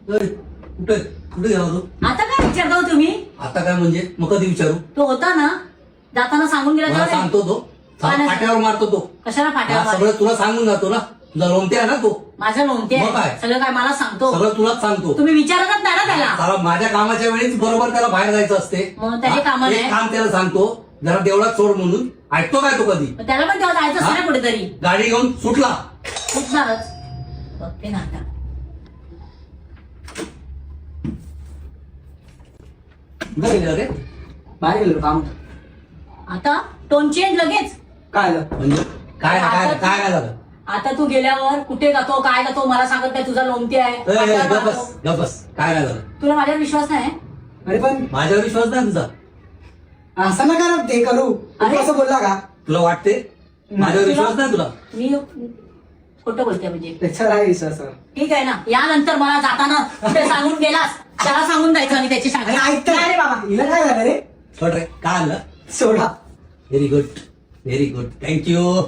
कुठे कुठे गेला तू? आता काय विचारता हो तुम्ही? आता काय म्हणजे मग कधी विचारू? तो होता ना जाताना सांगून गेला मला तेव्हा सांगतो तो फाट्यावर मारतो तो. कशाला हा, फाट्यावर सगळं तुला सांगून जातो ना. तुझा लोमते आहे ना तो. माझं लोणते मग काय? सगळं काय मला सांगतो. सगळं तुलाच सांगतो. तुम्ही विचारतच नाही ना त्याला. त्याला माझ्या कामाच्या वेळीच बरोबर त्याला बाहेर जायचं असते. मग त्याचे हा, कामं एक नाही. काम त्याला सांगतो जरा देवळात सोड म्हणून. ऐकतो काय तो कधी? मग त्याला पण तेव्हा जायचं असतं ना कुठेतरी. गाडी घेऊन सुटला. उठणारच. बघते ना आता. कुठे गेला रे? बाहेर गेलो काम. आता टोन चेंज लगेच. काय झालं? म्हणजे काय काय काय काय झालं? आता तू गेल्यावर कुठे जातो काय जातो मला सांगत काय तुझा लोमते आहे. गबस गबस काय काय झालं? तुला माझ्यावर विश्वास नाही? अरे पण माझ्यावर विश्वास नाही तुझा? असं नका ना ते करू. तू अरे. असं बोलला का? तुला वाटते माझ्यावर विश्वास नाही तुला? मी खोटं बोलते म्हणजे. त्याच्यावर आहे विश्वास. ठीक आहे ना. यानंतर मला जाताना कुठे सांगून गेलास त्याला सांगून जायचं आणि त्याची अरे सांगायचं. ऐकता रे बाबा. हिला काय झालं रे? सोड रे काय आलं? सोडा. Very good thank you.